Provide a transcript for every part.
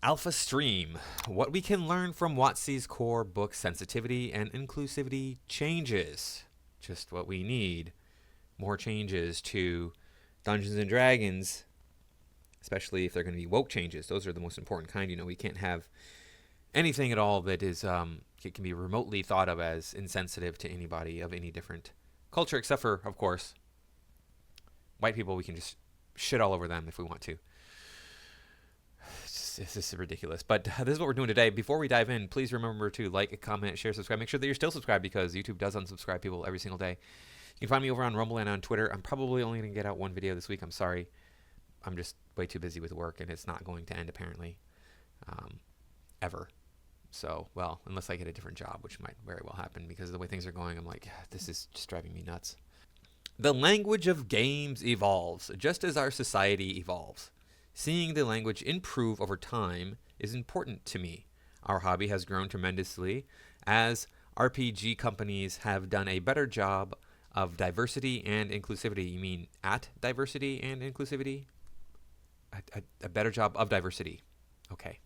Alpha Stream. What we can learn from WotC's core book sensitivity and inclusivity changes. Just what we need. More changes to Dungeons and Dragons, especially if they're going to be woke changes. Those are the most important kind. We can't have anything at all that is it can be remotely thought of as insensitive to anybody of any different culture, except for, of course, white people. We can just shit all over them if we want to. This is ridiculous. But this is what we're doing today. Before we dive in, please remember to like, comment, share, subscribe. Make sure that you're still subscribed because YouTube does unsubscribe people every single day. You can find me over on Rumble and on Twitter. I'm probably only going to get out one video this week. I'm sorry. I'm just way too busy with work, and it's not going to end, apparently, ever. So, well, unless I get a different job, which might very well happen because of the way things are going. I'm like, this is just driving me nuts. The language of games evolves, just as our society evolves. Seeing the language improve over time is important to me. Our hobby has grown tremendously as RPG companies have done a better job of diversity and inclusivity. You mean at diversity and inclusivity? A better job of diversity. Okay,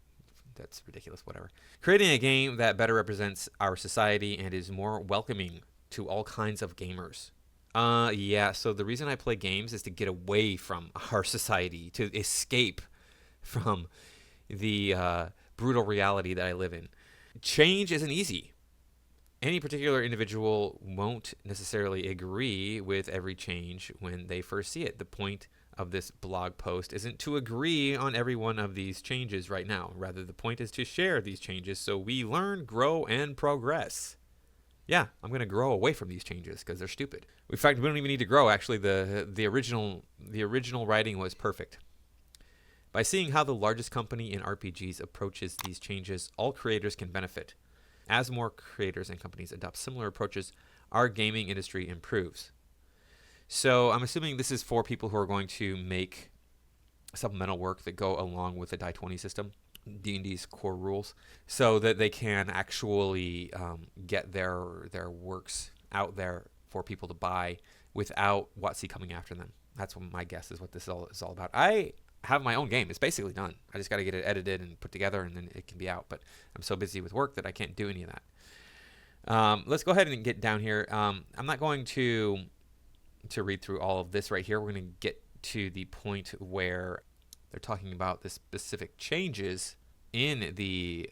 that's ridiculous, whatever. Creating a game that better represents our society and is more welcoming to all kinds of gamers. Yeah, so the reason I play games is to get away from our society, to escape from the brutal reality that I live in. Change isn't easy. Any particular individual won't necessarily agree with every change when they first see it. The point of this blog post isn't to agree on every one of these changes right now. Rather, the point is to share these changes so we learn, grow, and progress. Yeah, I'm going to grow away from these changes because they're stupid. In fact, we don't even need to grow. Actually, the original writing was perfect. By seeing how the largest company in RPGs approaches these changes, all creators can benefit. As more creators and companies adopt similar approaches, our gaming industry improves. So I'm assuming this is for people who are going to make supplemental work that go along with the die 20 system. D&D's core rules, so that they can actually get their works out there for people to buy without WotC coming after them. That's what my guess is what this is all about. I have my own game. It's basically done. I just got to get it edited and put together, and then it can be out. But I'm so busy with work that I can't do any of that. Let's go ahead and get down here. I'm not going to read through all of this right here. We're going to get to the point where they're talking about the specific changes in the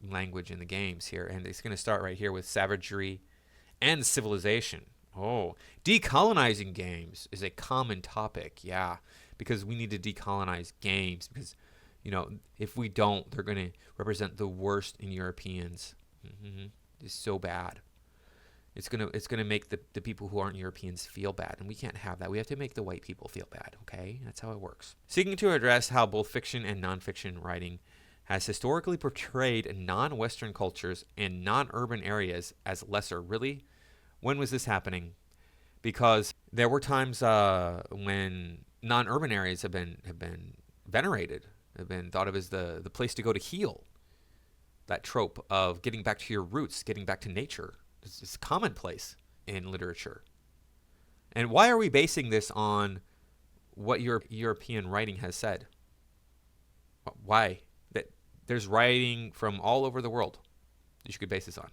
language in the games here. And it's going to start right here with Savagery and Civilization. Oh, decolonizing games is a common topic. Yeah, because we need to decolonize games because, if we don't, they're going to represent the worst in Europeans. It's so bad. It's gonna make the people who aren't Europeans feel bad, and we can't have that. We have to make the white people feel bad, okay? That's how it works. Seeking to address how both fiction and nonfiction writing has historically portrayed non-Western cultures and non-urban areas as lesser. Really? When was this happening? Because there were times when non-urban areas have been venerated, have been thought of as the place to go to heal. That trope of getting back to your roots, getting back to nature. It's commonplace in literature. And why are we basing this on what European writing has said? Why? That there's writing from all over the world that you could base this on.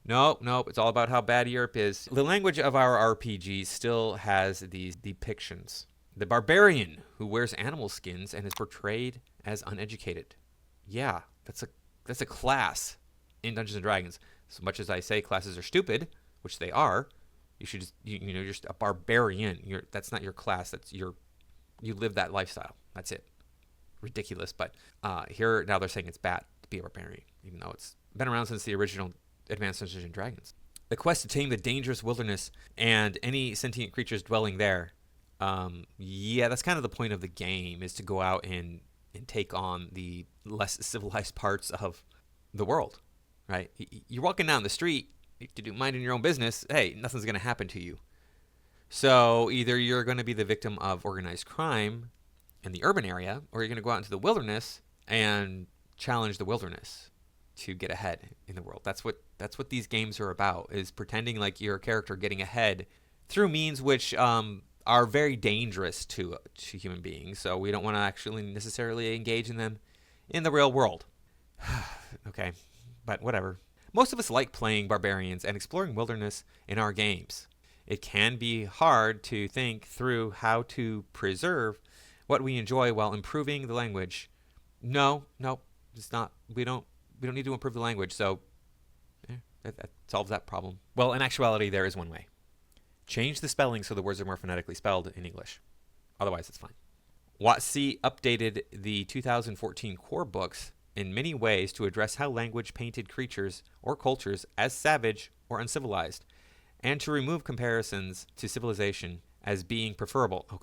Nope, it's all about how bad Europe is. The language of our RPGs still has these depictions. The barbarian who wears animal skins and is portrayed as uneducated. Yeah, that's a class in Dungeons & Dragons. As much as I say classes are stupid, which they are, you should you're just a barbarian. That's not your class. You live that lifestyle. That's it. Ridiculous. But here now they're saying it's bad to be a barbarian, even though it's been around since the original Advanced Dungeons & Dragons. The quest to tame the dangerous wilderness and any sentient creatures dwelling there. Yeah, that's kind of the point of the game, is to go out and take on the less civilized parts of the world. Right? You're walking down the street to do minding your own business. Hey, nothing's going to happen to you. So either you're going to be the victim of organized crime in the urban area, or you're going to go out into the wilderness and challenge the wilderness to get ahead in the world. That's what these games are about, is pretending like you're a character getting ahead through means which are very dangerous to human beings. So we don't want to actually necessarily engage in them in the real world. Okay, but whatever. Most of us like playing barbarians and exploring wilderness in our games. It can be hard to think through how to preserve what we enjoy while improving the language. No, it's not. We don't need to improve the language, so that solves that problem. Well, in actuality, there is one way. Change the spelling so the words are more phonetically spelled in English. Otherwise, it's fine. WotC updated the 2014 core books in many ways to address how language painted creatures or cultures as savage or uncivilized, and to remove comparisons to civilization as being preferable. Oh,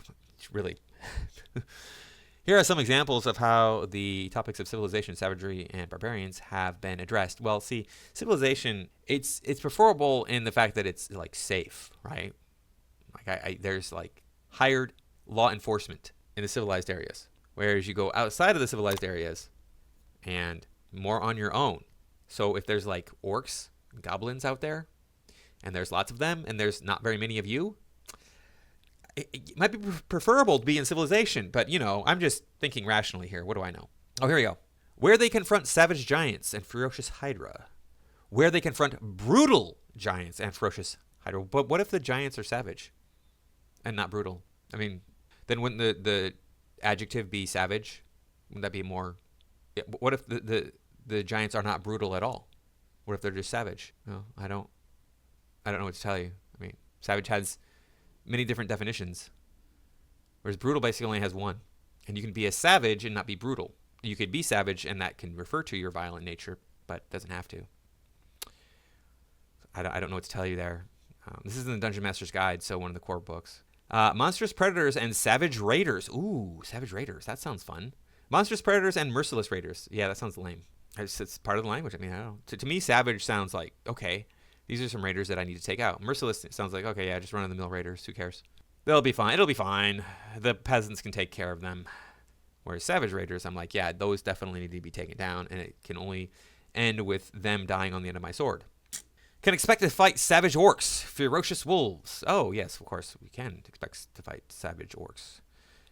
really? Here are some examples of how the topics of civilization, savagery, and barbarians have been addressed. Well, see, civilization, it's preferable in the fact that it's like safe, right? Like there's like hired law enforcement in the civilized areas, whereas you go outside of the civilized areas and more on your own. So if there's like orcs, goblins out there, and there's lots of them, and there's not very many of you, it might be preferable to be in civilization, but, you know, I'm just thinking rationally here. What do I know? Oh, here we go. Where they confront savage giants and ferocious hydra. Where they confront brutal giants and ferocious hydra. But what if the giants are savage and not brutal? I mean, then wouldn't the adjective be savage? Wouldn't that be more... What if the giants are not brutal at all? What if they're just savage? No, I don't know what to tell you. I mean, savage has many different definitions, whereas brutal basically only has one. And you can be a savage and not be brutal. You could be savage and that can refer to your violent nature, but doesn't have to. I don't know what to tell you there. This is in the Dungeon Master's Guide, so one of the core books. Monstrous predators and savage raiders. Ooh, savage raiders. That sounds fun. Monstrous predators and merciless raiders. Yeah, that sounds lame. It's part of the language. I mean, I don't know. To me, savage sounds like, okay, these are some raiders that I need to take out. Merciless sounds like, okay, yeah, just run-of-the-mill raiders. Who cares? They'll be fine. It'll be fine. The peasants can take care of them. Whereas savage raiders, I'm like, yeah, those definitely need to be taken down, and it can only end with them dying on the end of my sword. Can expect to fight savage orcs, ferocious wolves. Oh, yes, of course, we can expect to fight savage orcs.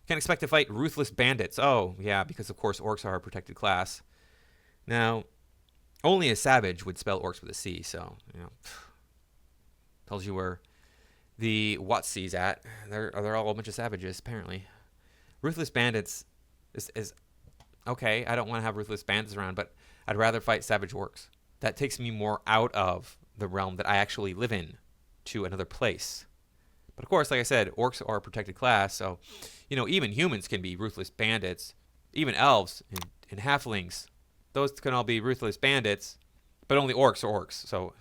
Can expect to fight ruthless bandits. Oh, yeah, because, of course, orcs are a protected class. Now, only a savage would spell orcs with a C, so, you know, tells you where the WotC's at. They're all a bunch of savages, apparently. Ruthless bandits is okay, I don't want to have ruthless bandits around, but I'd rather fight savage orcs. That takes me more out of the realm that I actually live in to another place. But of course, like I said, orcs are a protected class, so, you know, even humans can be ruthless bandits. Even elves and halflings, those can all be ruthless bandits, but only orcs are orcs. So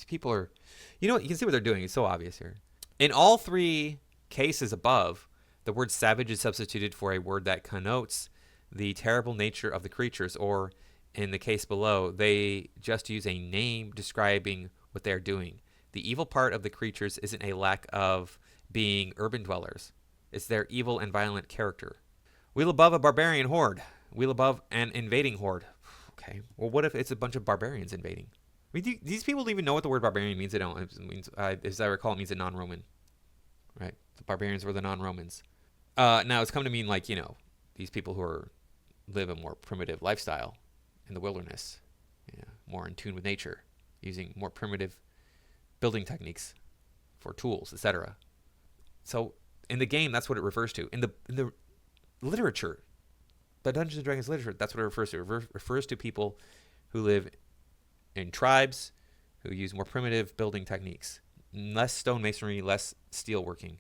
people are, you know what, you can see what they're doing. It's so obvious here. In all three cases above, the word savage is substituted for a word that connotes the terrible nature of the creatures, or in the case below, they just use a name describing what they're doing. The evil part of the creatures isn't a lack of being urban dwellers. It's their evil and violent character. Wheel above a barbarian horde. Wheel above an invading horde. Okay. Well, what if it's a bunch of barbarians invading? I mean, these people don't even know what the word barbarian means. They don't. It means, as I recall, it means a non-Roman. Right? The barbarians were the non-Romans. Now, it's come to mean, like, you know, these people who live a more primitive lifestyle in the wilderness, more in tune with nature, using more primitive building techniques for tools, etc. So in the game, that's what it refers to. In the literature, the Dungeons and Dragons literature, that's what it refers to. It refers to people who live in tribes, who use more primitive building techniques, less stonemasonry, less steel working.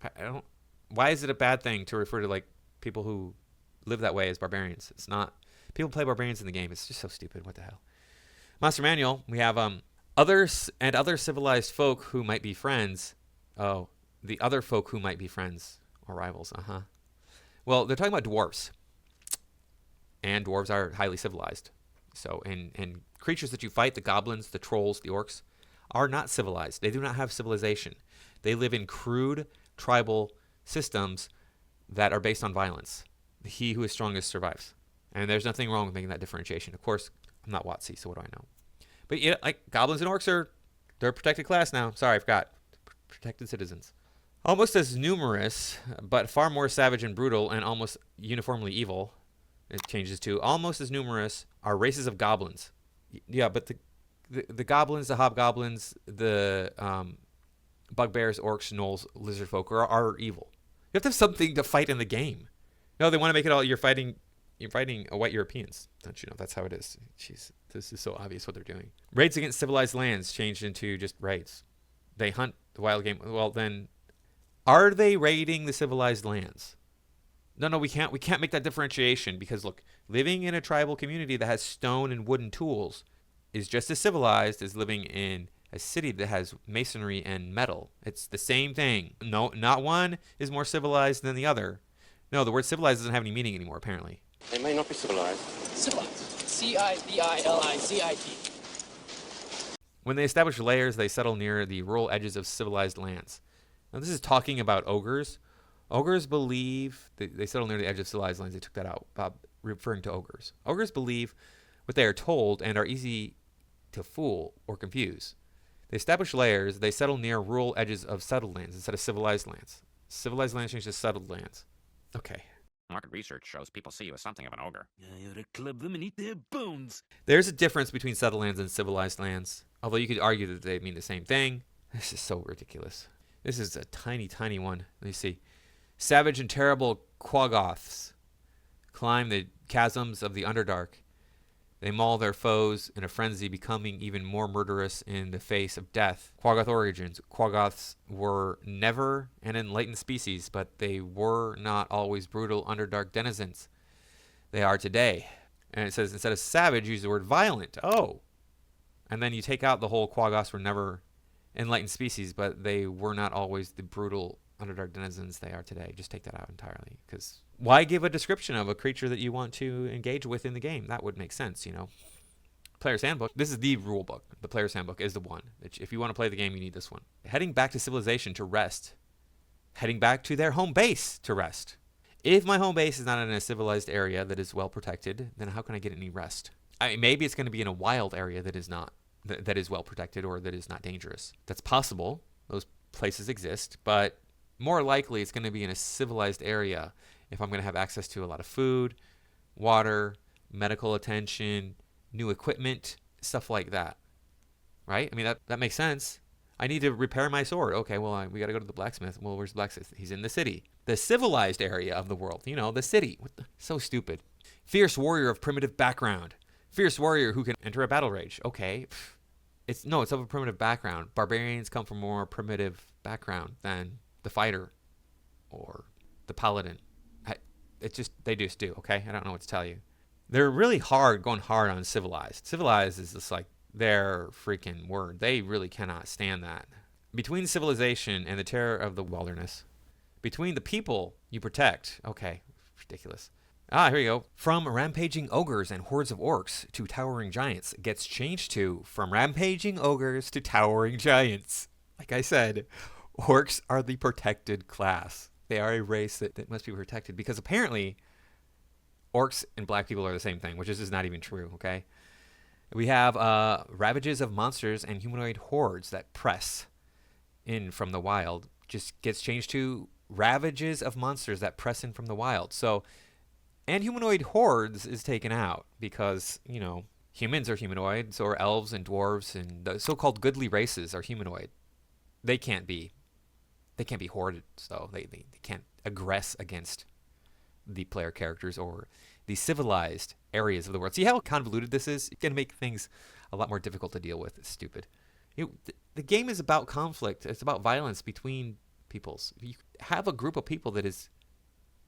I don't. Why is it a bad thing to refer to like people who live that way as barbarians? It's not. People play barbarians in the game. It's just so stupid. What the hell? Monster Manual. We have others and other civilized folk who might be friends. Oh, the other folk who might be friends or rivals. Well, they're talking about dwarves, and dwarves are highly civilized. So, and creatures that you fight, the goblins, the trolls, the orcs, are not civilized. They do not have civilization. They live in crude tribal systems that are based on violence. He who is strongest survives. And there's nothing wrong with making that differentiation. Of course, I'm not WotC, so what do I know? But yeah, like goblins and orcs they're a protected class now. Sorry, I forgot. Protected citizens. Almost as numerous, but far more savage and brutal and almost uniformly evil. It changes to almost as numerous are races of goblins. Yeah, but the goblins, the hobgoblins, the bugbears, orcs, gnolls, lizard folk are evil. You have to have something to fight in the game. No, they want to make it all you're fighting white Europeans. Don't you know? That's how it is. Jeez, this is so obvious what they're doing. Raids against civilized lands changed into just raids. They hunt the wild game. Well, then, are they raiding the civilized lands? No, we can't make that differentiation because look, living in a tribal community that has stone and wooden tools is just as civilized as living in a city that has masonry and metal. It's the same thing. No, not one is more civilized than the other. No, the word civilized doesn't have any meaning anymore, apparently. They may not be civilized. Civilized. C-I-V-I-L-I-Z-I-T. When they establish layers, they settle near the rural edges of civilized lands. Now, this is talking about ogres. Ogres believe they settle near the edge of civilized lands. They took that out, Bob, referring to ogres. Ogres believe what they are told and are easy to fool or confuse. They establish layers. They settle near rural edges of settled lands instead of civilized lands. Civilized lands change to settled lands. Okay. Market research shows people see you as something of an ogre. I ought to club them and eat their bones. There's a difference between settled lands and civilized lands, although you could argue that they mean the same thing. This is so ridiculous. This is a tiny, tiny one. Let me see. Savage and terrible Quaggoths climb the chasms of the Underdark. They maul their foes in a frenzy, becoming even more murderous in the face of death. Quaggoth origins. Quaggoths were never an enlightened species, but they were not always brutal Underdark denizens. They are today. And it says instead of savage, use the word violent. Oh. And then you take out the whole Quaggoths were never enlightened species, but they were not always the brutal Underdark denizens they are today. Just take that out entirely. Because why give a description of a creature that you want to engage with in the game? That would make sense, you know. Players Handbook. This is the rule book. The Players Handbook is the one. If you want to play the game, you need this one. Heading back to civilization to rest. Heading back to their home base to rest. If my home base is not in a civilized area that is well protected, then how can I get any rest? I mean, maybe it's going to be in a wild area that is not, that is well protected or that is not dangerous. That's possible. Those places exist, but more likely it's going to be in a civilized area if I'm going to have access to a lot of food, water, medical attention, new equipment, stuff like that. Right? I mean, that makes sense. I need to repair my sword. Okay, well, we got to go to the blacksmith. Well, where's the blacksmith? He's in the city. The civilized area of the world. You know, the city. So stupid. Fierce warrior of primitive background. Fierce warrior who can enter a battle rage. Okay. It's of a primitive background. Barbarians come from a more primitive background than the fighter or the paladin. They just do, okay? I don't know what to tell you. They're really going hard on civilized. Civilized is just like their freaking word. They really cannot stand that. Between civilization and the terror of the wilderness. Between the people you protect. Okay, ridiculous. Here you go. From rampaging ogres and hordes of orcs to towering giants gets changed to from rampaging ogres to towering giants. Like I said, orcs are the protected class. They are a race that must be protected because apparently orcs and black people are the same thing, which is just not even true, okay? We have ravages of monsters and humanoid hordes that press in from the wild. Just gets changed to ravages of monsters that press in from the wild. So, and humanoid hordes is taken out because, you know, humans are humanoid, so are elves and dwarves, and the so-called goodly races are humanoid. They can't be hoarded, so they can't aggress against the player characters or the civilized areas of the world. See how convoluted this is? It's going to make things a lot more difficult to deal with. It's stupid. The game is about conflict. It's about violence between peoples. You have a group of people that is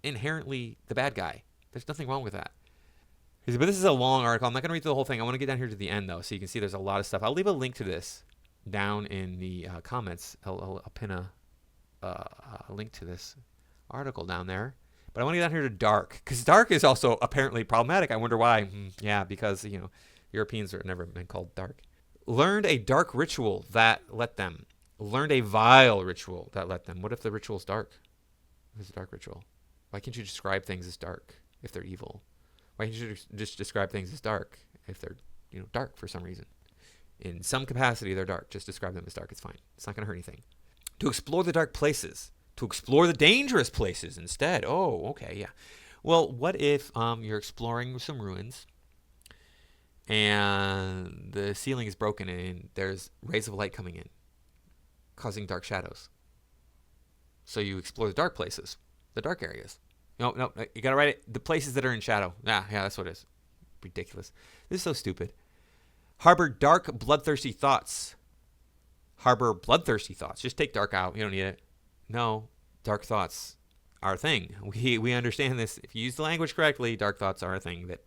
inherently the bad guy. There's nothing wrong with that. But this is a long article. I'm not going to read through the whole thing. I want to get down here to the end, though, so you can see there's a lot of stuff. I'll leave a link to this down in the comments. I'll pin a link to this article down there. But I want to get down here to dark, because dark is also apparently problematic. I wonder why. Yeah, because, you know, Europeans are never been called dark. Learned a dark ritual that let them. Learned a vile ritual that let them. What if the ritual's dark? What is a dark ritual? Why can't you describe things as dark if they're evil? Why can't you just describe things as dark if they're, you know, dark for some reason? In some capacity, they're dark. Just describe them as dark. It's fine. It's not going to hurt anything. To explore the dark places. To explore the dangerous places instead. Oh, okay, yeah. Well, what if you're exploring some ruins and the ceiling is broken and there's rays of light coming in, causing dark shadows? So you explore the dark places, the dark areas. No, you gotta write it. The places that are in shadow. Yeah, that's what it is. Ridiculous. This is so stupid. Harbor dark, bloodthirsty thoughts. Harbor bloodthirsty thoughts. Just take dark out. You don't need it. No, dark thoughts are a thing. We understand this. If you use the language correctly, dark thoughts are a thing that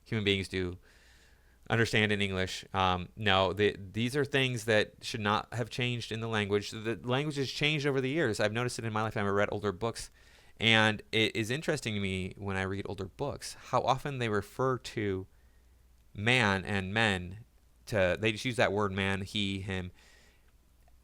human beings do understand in English. No, these are things that should not have changed in the language. The language has changed over the years. I've noticed it in my lifetime. I read older books, and it is interesting to me when I read older books how often they refer to man and men. They just use that word man, he, him,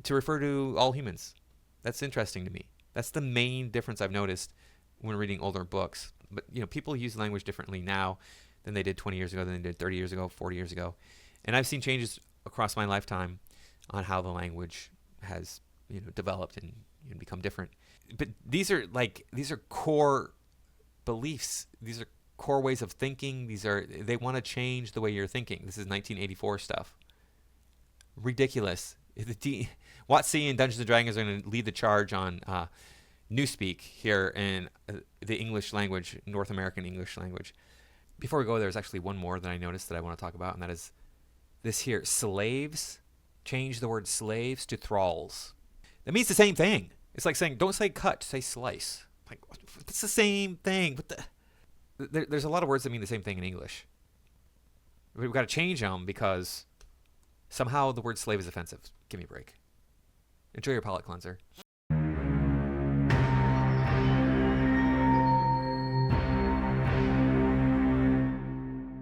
to refer to all humans. That's interesting to me. That's the main difference I've noticed when reading older books. But people use language differently now than they did 20 years ago, than they did 30 years ago, 40 years ago. And I've seen changes across my lifetime on how the language has developed and become different. But these are core beliefs. These are core ways of thinking. They want to change the way you're thinking. This is 1984 stuff. Ridiculous. WotC and Dungeons & Dragons are going to lead the charge on Newspeak here in the English language, North American English language. Before we go, there's actually one more that I noticed that I want to talk about, and that is this here. Slaves. Change the word slaves to thralls. That means the same thing. It's like saying, don't say cut, say slice. Like, it's the same thing. There's a lot of words that mean the same thing in English. We've got to change them because somehow the word slave is offensive. Give me a break. Enjoy your palate cleanser.